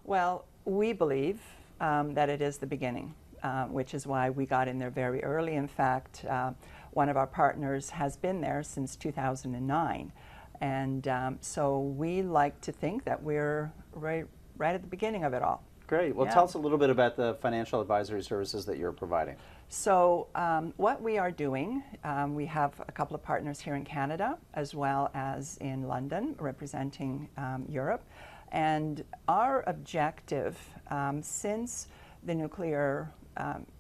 Well, we believe that it is the beginning, which is why we got in there very early. In fact, one of our partners has been there since 2009. And so we like to think that we're right at the beginning of it all. Great. Well, tell us a little bit about the financial advisory services that you're providing. So what we are doing, we have a couple of partners here in Canada as well as in London representing Europe. And our objective, since the nuclear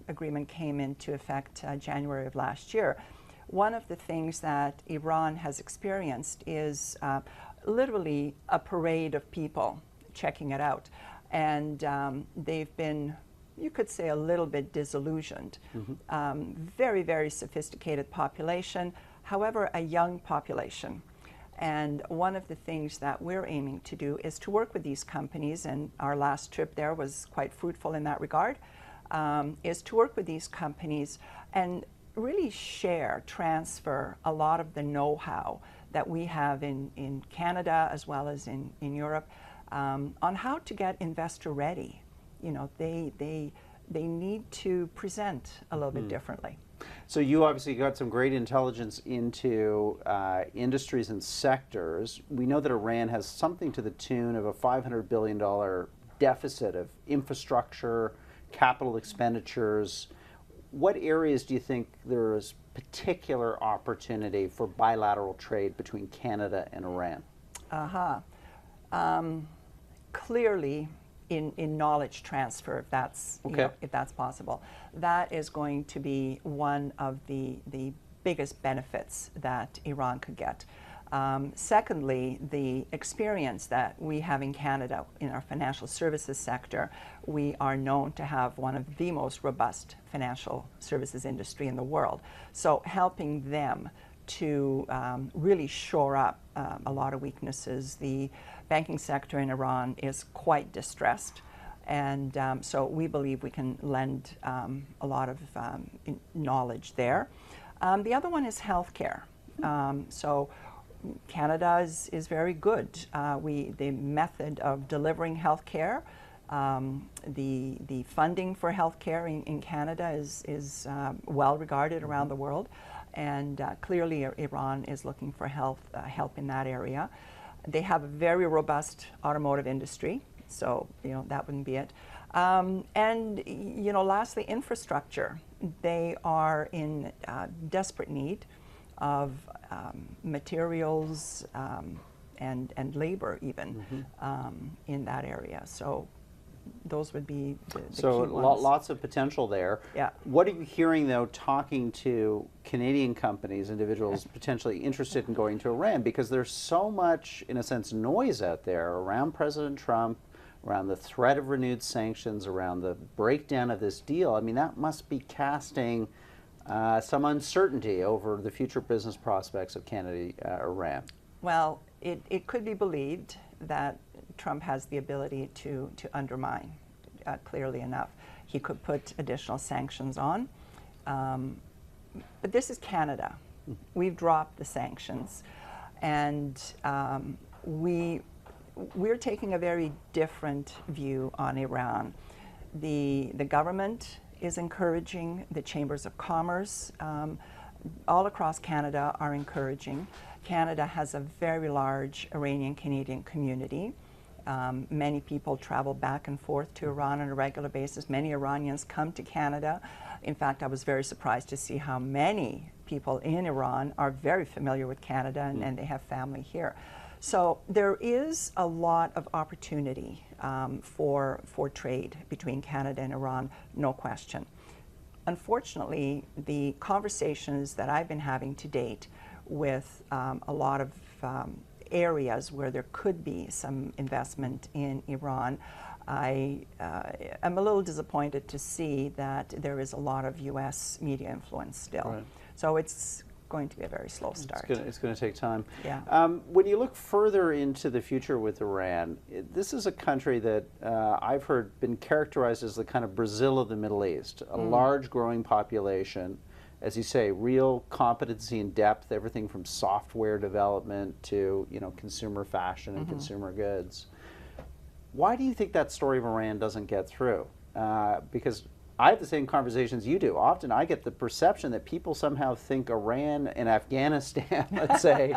agreement came into effect January of last year, one of the things that Iran has experienced is literally a parade of people checking it out. And they've been, you could say, a little bit disillusioned. Very, very sophisticated population, however, a young population. And one of the things that we're aiming to do is to work with these companies, and our last trip there was quite fruitful in that regard, is to work with these companies and really share, transfer a lot of the know-how that we have in Canada as well as in Europe on how to get investor ready. You know, they need to present a little bit differently. So you obviously got some great intelligence into industries and sectors. We know that Iran has something to the tune of a $500 billion deficit of infrastructure, capital expenditures. What areas do you think there is particular opportunity for bilateral trade between Canada and Iran? Clearly, in knowledge transfer, if that's if that's possible, that is going to be one of the biggest benefits that Iran could get. Secondly, the experience that we have in Canada in our financial services sector, we are known to have one of the most robust financial services industry in the world. So helping them to really shore up a lot of weaknesses. The banking sector in Iran is quite distressed, and so we believe we can lend a lot of knowledge there. The other one is healthcare. So Canada is very good. The method of delivering healthcare, the funding for healthcare in Canada is well regarded around the world, and clearly Iran is looking for help in that area. They have a very robust automotive industry, so that wouldn't be it. And lastly, infrastructure. They are in desperate need of materials and labor even in that area. So those would be the key ones. Lots of potential there. Yeah. What are you hearing, though, talking to Canadian companies, individuals potentially interested in going to Iran? Because there's so much, in a sense, noise out there around President Trump, around the threat of renewed sanctions, around the breakdown of this deal. I mean, that must be casting some uncertainty over the future business prospects of Canada-Iran. Well, it could be believed that Trump has the ability to undermine, clearly enough. He could put additional sanctions on. But this is Canada. We've dropped the sanctions. And we're taking a very different view on Iran. The government is encouraging, the chambers of commerce all across Canada are encouraging. Canada has a very large Iranian-Canadian community. Many people travel back and forth to Iran on a regular basis. Many Iranians come to Canada. In fact, I was very surprised to see how many people in Iran are very familiar with Canada and they have family here. So there is a lot of opportunity for trade between Canada and Iran, no question. Unfortunately, the conversations that I've been having to date with a lot of areas where there could be some investment in Iran, I am a little disappointed to see that there is a lot of U.S. media influence still. Right. So it's going to be a very slow start. It's going to take time. Yeah. When you look further into the future with Iran, this is a country that I've heard been characterized as the kind of Brazil of the Middle East, a large growing population, as you say, real competency and depth, everything from software development to consumer fashion and consumer goods. Why do you think that story of Iran doesn't get through? Because I have the same conversations you do. Often I get the perception that people somehow think Iran and Afghanistan, let's say,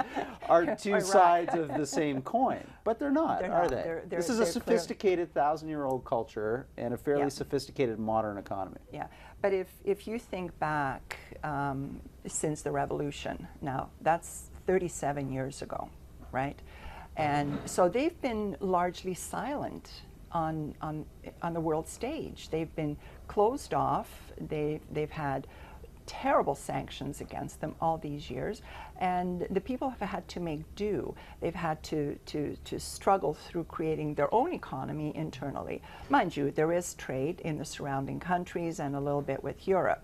are two sides of the same coin. But they're not, are they? This is a sophisticated 1,000-year-old culture and a fairly sophisticated modern economy. Yeah, but if you think back since the revolution, now that's 37 years ago, right? And so they've been largely silent on the world stage. They've been closed off. They've had terrible sanctions against them all these years, and the people have had to make do. They've had to struggle through creating their own economy internally. Mind you, there is trade in the surrounding countries and a little bit with Europe.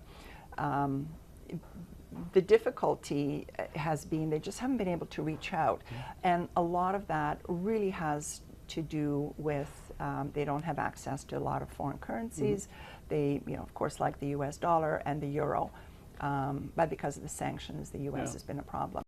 The difficulty has been they just haven't been able to reach out, and a lot of that really has to do with they don't have access to a lot of foreign currencies. They, of course, like the U.S. dollar and the euro, but because of the sanctions, the U.S. has been a problem.